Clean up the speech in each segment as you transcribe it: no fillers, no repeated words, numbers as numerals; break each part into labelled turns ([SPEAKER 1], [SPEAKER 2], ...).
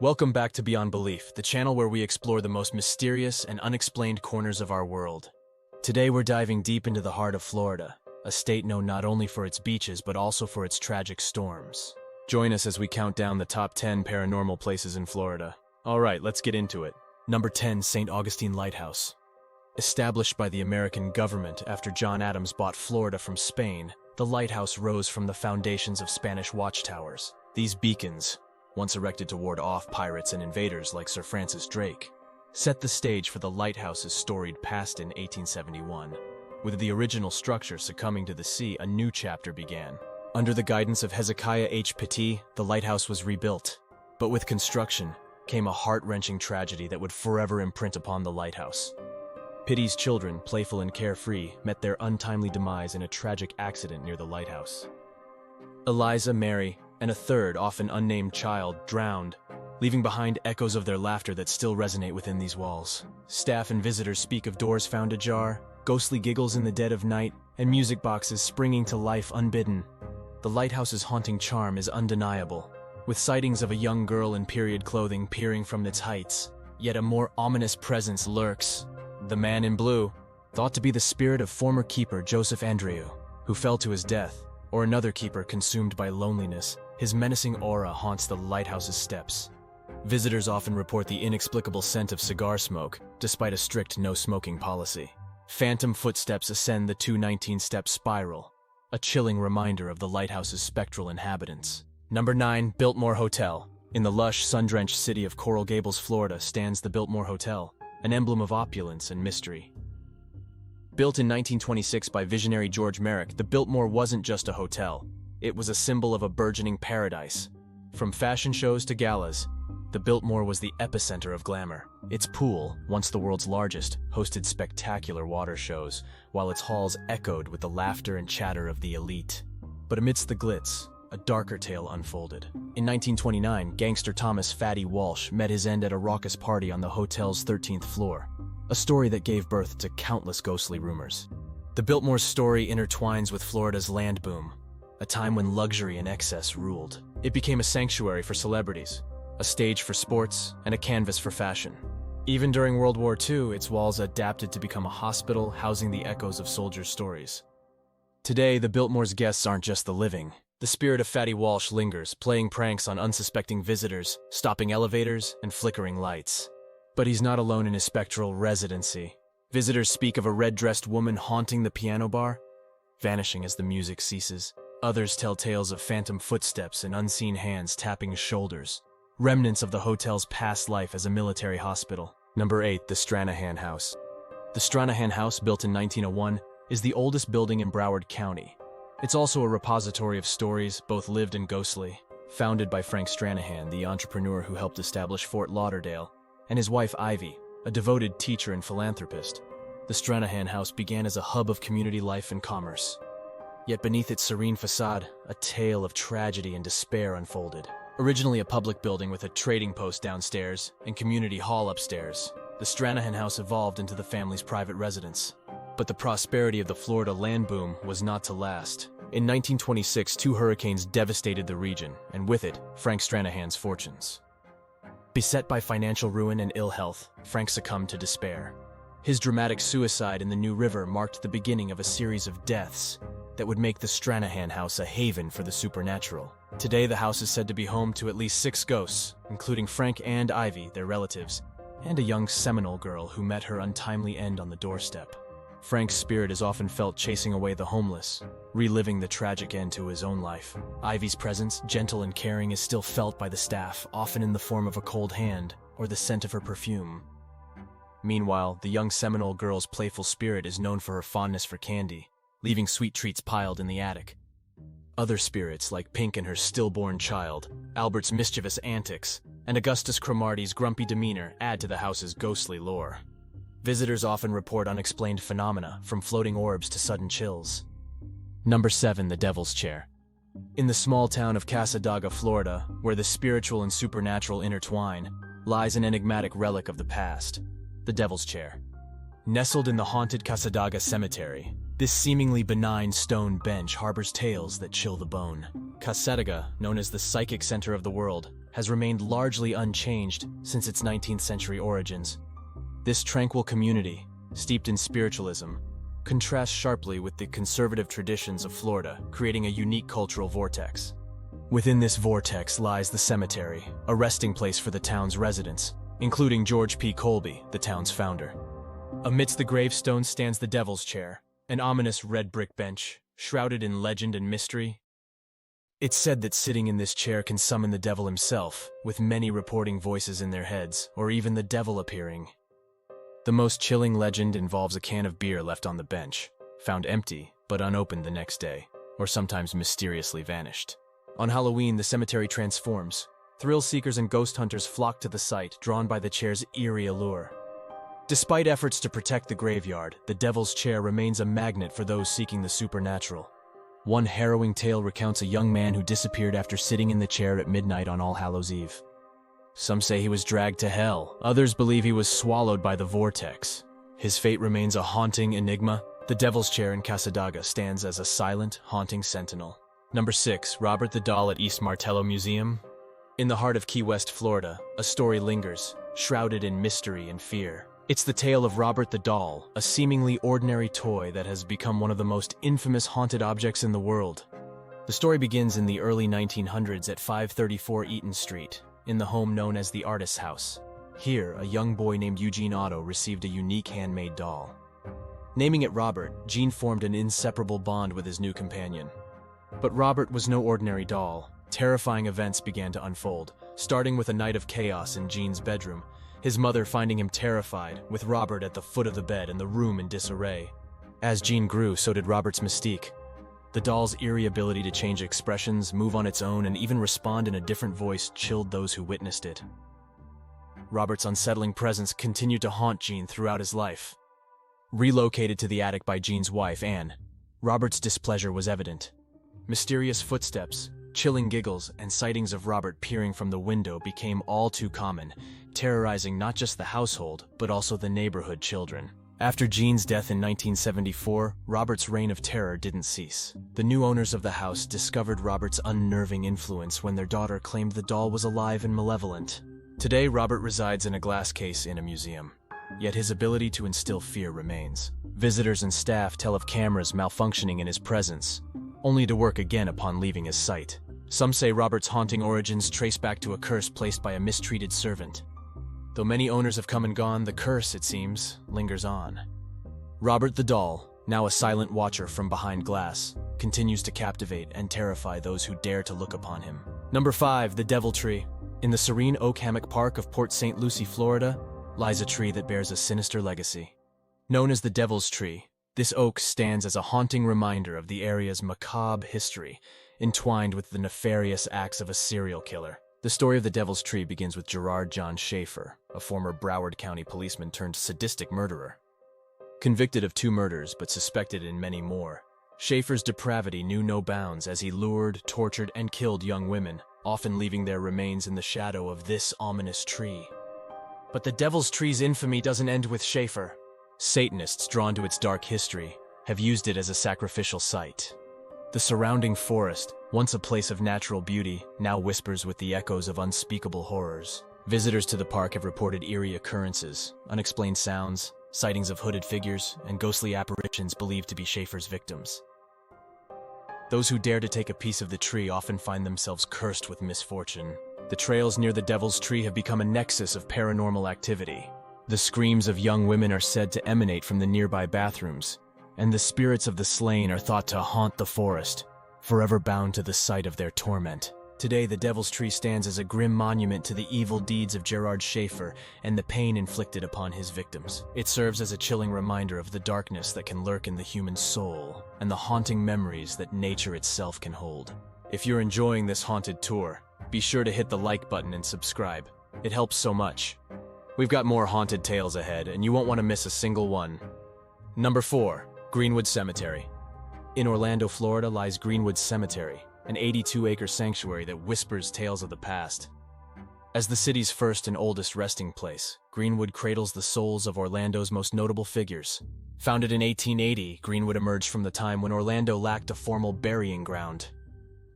[SPEAKER 1] Welcome back to Beyond Belief, the channel where we explore the most mysterious and unexplained corners of our world. Today we're diving deep into the heart of Florida, a state known not only for its beaches but also for its tragic storms. Join us as we count down the top 10 paranormal places in Florida. Alright, let's get into it. Number 10, St. Augustine Lighthouse. Established by the American government after John Adams bought Florida from Spain, the lighthouse rose from the foundations of Spanish watchtowers. These beacons, once erected to ward off pirates and invaders like Sir Francis Drake, set the stage for the lighthouse's storied past in 1871. With the original structure succumbing to the sea, a new chapter began. Under the guidance of Hezekiah H. Petit, the lighthouse was rebuilt. But with construction came a heart-wrenching tragedy that would forever imprint upon the lighthouse. Petit's children, playful and carefree, met their untimely demise in a tragic accident near the lighthouse. Eliza, Mary, and a third, often unnamed child, drowned, leaving behind echoes of their laughter that still resonate within these walls. Staff and visitors speak of doors found ajar, ghostly giggles in the dead of night, and music boxes springing to life unbidden. The lighthouse's haunting charm is undeniable, with sightings of a young girl in period clothing peering from its heights. Yet a more ominous presence lurks. The man in blue, thought to be the spirit of former keeper Joseph Andreu, who fell to his death, or another keeper consumed by loneliness. His menacing aura haunts the lighthouse's steps. Visitors often report the inexplicable scent of cigar smoke, despite a strict no-smoking policy. Phantom footsteps ascend the 219-step spiral, a chilling reminder of the lighthouse's spectral inhabitants. Number 9, Biltmore Hotel. In the lush, sun-drenched city of Coral Gables, Florida, stands the Biltmore Hotel, an emblem of opulence and mystery. Built in 1926 by visionary George Merrick, the Biltmore wasn't just a hotel. It was a symbol of a burgeoning paradise. From fashion shows to galas, the Biltmore was the epicenter of glamour. Its pool, once the world's largest, hosted spectacular water shows, while its halls echoed with the laughter and chatter of the elite. But amidst the glitz, a darker tale unfolded. In 1929, gangster Thomas "Fatty" Walsh met his end at a raucous party on the hotel's 13th floor, a story that gave birth to countless ghostly rumors. The Biltmore's story intertwines with Florida's land boom, a time when luxury and excess ruled. It became a sanctuary for celebrities, a stage for sports, and a canvas for fashion. Even during World War II, its walls adapted to become a hospital housing the echoes of soldiers' stories. Today, the Biltmore's guests aren't just the living. The spirit of Fatty Walsh lingers, playing pranks on unsuspecting visitors, stopping elevators, and flickering lights. But he's not alone in his spectral residency. Visitors speak of a red-dressed woman haunting the piano bar, vanishing as the music ceases. Others tell tales of phantom footsteps and unseen hands tapping shoulders, remnants of the hotel's past life as a military hospital. Number 8, the Stranahan House. The Stranahan House, built in 1901, is the oldest building in Broward County. It's also a repository of stories, both lived and ghostly. Founded by Frank Stranahan, the entrepreneur who helped establish Fort Lauderdale, and his wife Ivy, a devoted teacher and philanthropist, the Stranahan House began as a hub of community life and commerce. Yet beneath its serene facade, a tale of tragedy and despair unfolded. Originally a public building with a trading post downstairs and community hall upstairs, the Stranahan House evolved into the family's private residence. But the prosperity of the Florida land boom was not to last. In 1926, 2 hurricanes devastated the region, and with it, Frank Stranahan's fortunes. Beset by financial ruin and ill health, Frank succumbed to despair. His dramatic suicide in the New River marked the beginning of a series of deaths that would make the Stranahan House a haven for the supernatural. Today, the house is said to be home to at least 6 ghosts, including Frank and Ivy, their relatives, and a young Seminole girl who met her untimely end on the doorstep. Frank's spirit is often felt chasing away the homeless, reliving the tragic end to his own life. Ivy's presence, gentle and caring, is still felt by the staff, often in the form of a cold hand or the scent of her perfume. Meanwhile, the young Seminole girl's playful spirit is known for her fondness for candy, leaving sweet treats piled in the attic. Other spirits, like Pink and her stillborn child, Albert's mischievous antics, and Augustus Cromartie's grumpy demeanor, add to the house's ghostly lore. Visitors often report unexplained phenomena, from floating orbs to sudden chills. Number 7, the Devil's Chair. In the small town of Casadaga, Florida, where the spiritual and supernatural intertwine, lies an enigmatic relic of the past, the Devil's Chair. Nestled in the haunted Casadaga Cemetery, this seemingly benign stone bench harbors tales that chill the bone. Casadaga, known as the psychic center of the world, has remained largely unchanged since its 19th century origins. This tranquil community, steeped in spiritualism, contrasts sharply with the conservative traditions of Florida, creating a unique cultural vortex. Within this vortex lies the cemetery, a resting place for the town's residents, including George P. Colby, the town's founder. Amidst the gravestones stands the Devil's Chair, an ominous red brick bench, shrouded in legend and mystery. It's said that sitting in this chair can summon the devil himself, with many reporting voices in their heads, or even the devil appearing. The most chilling legend involves a can of beer left on the bench, found empty but unopened the next day, or sometimes mysteriously vanished. On Halloween, the cemetery transforms. Thrill seekers and ghost hunters flock to the site, drawn by the chair's eerie allure. Despite efforts to protect the graveyard, the Devil's Chair remains a magnet for those seeking the supernatural. One harrowing tale recounts a young man who disappeared after sitting in the chair at midnight on All Hallows' Eve. Some say he was dragged to hell. Others believe he was swallowed by the vortex. His fate remains a haunting enigma. The Devil's Chair in Casadaga stands as a silent, haunting sentinel. Number 6. Robert the Doll at East Martello Museum. In the heart of Key West, Florida, a story lingers, shrouded in mystery and fear. It's the tale of Robert the Doll, a seemingly ordinary toy that has become one of the most infamous haunted objects in the world. The story begins in the early 1900s at 534 Eaton Street, in the home known as the Artist's House. Here, a young boy named Eugene Otto received a unique handmade doll. Naming it Robert, Gene formed an inseparable bond with his new companion. But Robert was no ordinary doll. Terrifying events began to unfold, starting with a night of chaos in Gene's bedroom, his mother finding him terrified, with Robert at the foot of the bed and the room in disarray. As Gene grew, so did Robert's mystique. The doll's eerie ability to change expressions, move on its own, and even respond in a different voice chilled those who witnessed it. Robert's unsettling presence continued to haunt Gene throughout his life. Relocated to the attic by Gene's wife, Anne, Robert's displeasure was evident. Mysterious footsteps, chilling giggles, and sightings of Robert peering from the window became all too common, terrorizing not just the household, but also the neighborhood children. After Gene's death in 1974, Robert's reign of terror didn't cease. The new owners of the house discovered Robert's unnerving influence when their daughter claimed the doll was alive and malevolent. Today, Robert resides in a glass case in a museum. Yet his ability to instill fear remains. Visitors and staff tell of cameras malfunctioning in his presence, only to work again upon leaving his sight. Some say Robert's haunting origins trace back to a curse placed by a mistreated servant. Though many owners have come and gone, the curse, it seems, lingers on. Robert the Doll, now a silent watcher from behind glass, continues to captivate and terrify those who dare to look upon him. Number 5. The Devil Tree. In the serene Oak Hammock Park of Port St. Lucie, Florida, lies a tree that bears a sinister legacy. Known as the Devil's Tree, this oak stands as a haunting reminder of the area's macabre history, entwined with the nefarious acts of a serial killer. The story of the Devil's Tree begins with Gerard John Schaefer, a former Broward County policeman turned sadistic murderer. Convicted of 2 murders but suspected in many more, Schaefer's depravity knew no bounds as he lured, tortured, and killed young women, often leaving their remains in the shadow of this ominous tree. But the Devil's Tree's infamy doesn't end with Schaefer. Satanists drawn to its dark history have used it as a sacrificial site. The surrounding forest, once a place of natural beauty, now whispers with the echoes of unspeakable horrors. Visitors to the park have reported eerie occurrences, unexplained sounds, sightings of hooded figures, and ghostly apparitions believed to be Schaefer's victims. Those who dare to take a piece of the tree often find themselves cursed with misfortune. The trails near the Devil's Tree have become a nexus of paranormal activity. The screams of young women are said to emanate from the nearby bathrooms, and the spirits of the slain are thought to haunt the forest, forever bound to the site of their torment. Today, the Devil's Tree stands as a grim monument to the evil deeds of Gerard Schaefer and the pain inflicted upon his victims. It serves as a chilling reminder of the darkness that can lurk in the human soul and the haunting memories that nature itself can hold. If you're enjoying this haunted tour, be sure to hit the like button and subscribe. It helps so much. We've got more haunted tales ahead, and you won't want to miss a single one. Number 4. Greenwood Cemetery. In Orlando, Florida lies Greenwood Cemetery, an 82-acre sanctuary that whispers tales of the past. As the city's first and oldest resting place, Greenwood cradles the souls of Orlando's most notable figures. Founded in 1880, Greenwood emerged from the time when Orlando lacked a formal burying ground.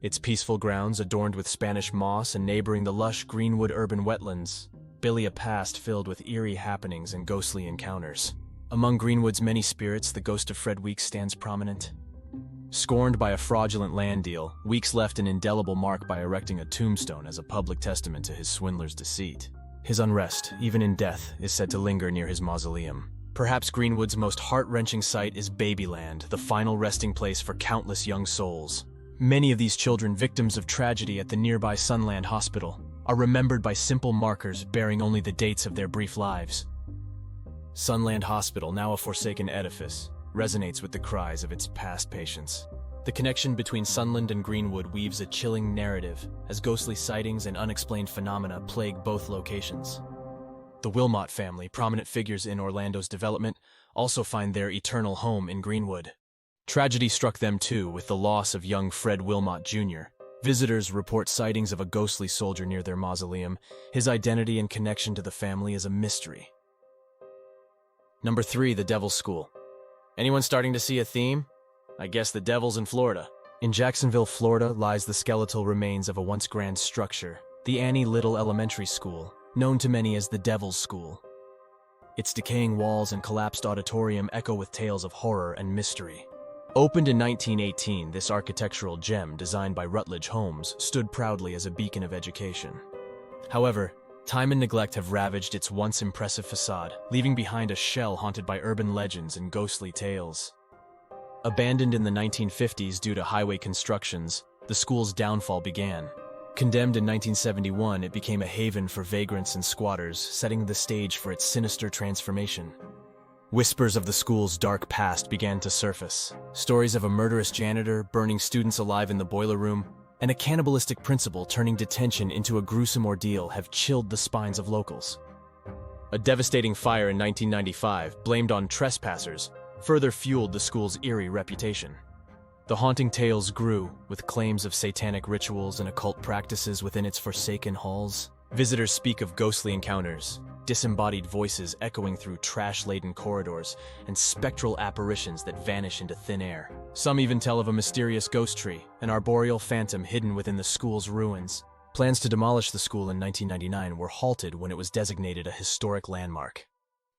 [SPEAKER 1] its peaceful grounds adorned with Spanish moss and neighboring the lush Greenwood urban wetlands, billy a past filled with eerie happenings and ghostly encounters. Among Greenwood's many spirits, the ghost of Fred Weeks stands prominent. Scorned by a fraudulent land deal, Weeks left an indelible mark by erecting a tombstone as a public testament to his swindler's deceit. His unrest, even in death, is said to linger near his mausoleum. Perhaps Greenwood's most heart-wrenching sight is Babyland, the final resting place for countless young souls. Many of these children, victims of tragedy at the nearby Sunland Hospital, are remembered by simple markers bearing only the dates of their brief lives. Sunland Hospital, now a forsaken edifice, resonates with the cries of its past patients. The connection between Sunland and Greenwood weaves a chilling narrative as ghostly sightings and unexplained phenomena plague both locations. The Wilmot family, prominent figures in Orlando's development, also find their eternal home in Greenwood. Tragedy struck them too, with the loss of young Fred Wilmot Jr. Visitors report sightings of a ghostly soldier near their mausoleum. His identity and connection to the family is a mystery. Number 3, the Devil's School. Anyone starting to see a theme? I guess the Devil's in Florida. In Jacksonville, Florida, lies the skeletal remains of a once grand structure, the Annie Little Elementary School, known to many as the Devil's School. Its decaying walls and collapsed auditorium echo with tales of horror and mystery. Opened in 1918, this architectural gem, designed by Rutledge Holmes, stood proudly as a beacon of education. However, time and neglect have ravaged its once impressive facade, leaving behind a shell haunted by urban legends and ghostly tales. Abandoned in the 1950s due to highway constructions, the school's downfall began. Condemned in 1971, it became a haven for vagrants and squatters, setting the stage for its sinister transformation. Whispers of the school's dark past began to surface. Stories of a murderous janitor burning students alive in the boiler room, and a cannibalistic principal turning detention into a gruesome ordeal have chilled the spines of locals. A devastating fire in 1995, blamed on trespassers, further fueled the school's eerie reputation. The haunting tales grew, with claims of satanic rituals and occult practices within its forsaken halls. Visitors speak of ghostly encounters, disembodied voices echoing through trash-laden corridors, and spectral apparitions that vanish into thin air. Some even tell of a mysterious ghost tree, an arboreal phantom hidden within the school's ruins. Plans to demolish the school in 1999 were halted when it was designated a historic landmark.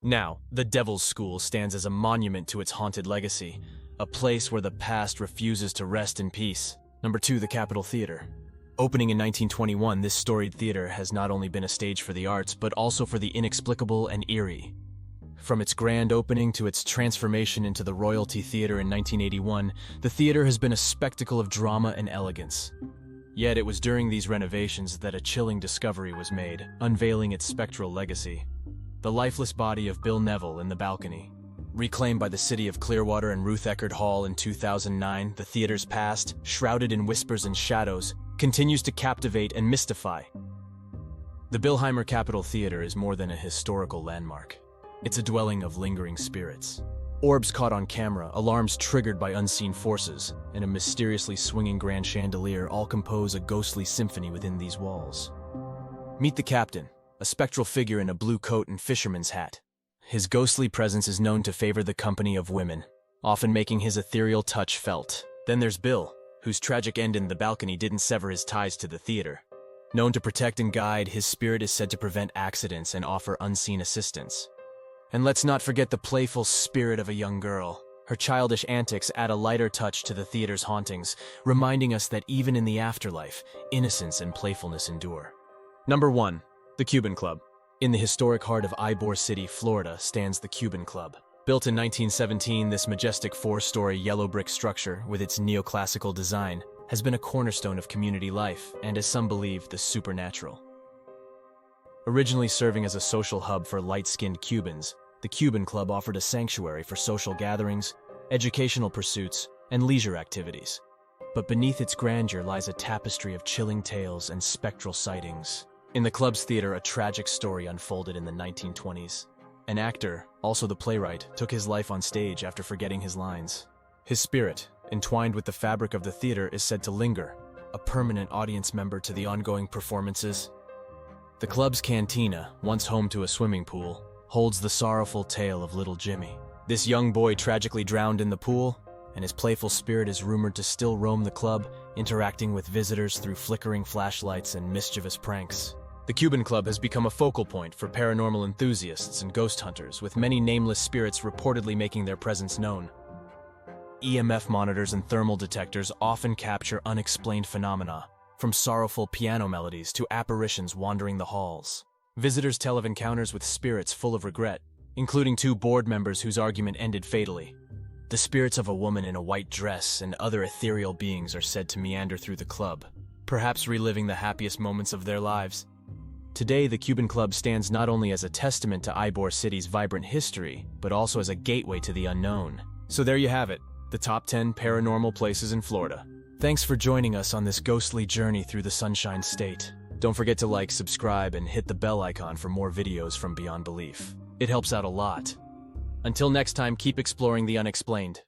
[SPEAKER 1] Now, the Devil's School stands as a monument to its haunted legacy, a place where the past refuses to rest in peace. Number 2, the Capitol Theater. Opening in 1921, this storied theater has not only been a stage for the arts, but also for the inexplicable and eerie. From its grand opening to its transformation into the Royalty Theater in 1981, the theater has been a spectacle of drama and elegance. Yet it was during these renovations that a chilling discovery was made, unveiling its spectral legacy. The lifeless body of Bill Neville in the balcony. Reclaimed by the city of Clearwater and Ruth Eckerd Hall in 2009, the theater's past, shrouded in whispers and shadows, continues to captivate and mystify. The Billheimer Capitol Theater is more than a historical landmark. It's a dwelling of lingering spirits. Orbs caught on camera, alarms triggered by unseen forces, and a mysteriously swinging grand chandelier all compose a ghostly symphony within these walls. Meet the captain, a spectral figure in a blue coat and fisherman's hat. His ghostly presence is known to favor the company of women, often making his ethereal touch felt. Then there's Bill, whose tragic end in the balcony didn't sever his ties to the theater. Known to protect and guide, his spirit is said to prevent accidents and offer unseen assistance. And let's not forget the playful spirit of a young girl. Her childish antics add a lighter touch to the theater's hauntings, reminding us that even in the afterlife, innocence and playfulness endure. Number 1, the Cuban Club. In the historic heart of Ybor City, Florida, stands the Cuban Club. Built in 1917, this majestic 4-story yellow brick structure, with its neoclassical design, has been a cornerstone of community life and, as some believe, the supernatural. Originally serving as a social hub for light-skinned Cubans, the Cuban Club offered a sanctuary for social gatherings, educational pursuits, and leisure activities. But beneath its grandeur lies a tapestry of chilling tales and spectral sightings. In the club's theater, a tragic story unfolded in the 1920s. An actor, also the playwright, took his life on stage after forgetting his lines. His spirit, entwined with the fabric of the theater, is said to linger, a permanent audience member to the ongoing performances. The club's cantina, once home to a swimming pool, holds the sorrowful tale of little Jimmy. This young boy tragically drowned in the pool, and his playful spirit is rumored to still roam the club, interacting with visitors through flickering flashlights and mischievous pranks. The Cuban Club has become a focal point for paranormal enthusiasts and ghost hunters, with many nameless spirits reportedly making their presence known. EMF monitors and thermal detectors often capture unexplained phenomena, from sorrowful piano melodies to apparitions wandering the halls. Visitors tell of encounters with spirits full of regret, including 2 board members whose argument ended fatally. The spirits of a woman in a white dress and other ethereal beings are said to meander through the club, perhaps reliving the happiest moments of their lives. Today, the Cuban Club stands not only as a testament to Ybor City's vibrant history, but also as a gateway to the unknown. So there you have it, the top 10 paranormal places in Florida. Thanks for joining us on this ghostly journey through the Sunshine State. Don't forget to like, subscribe, and hit the bell icon for more videos from Beyond Belief. It helps out a lot. Until next time, keep exploring the unexplained.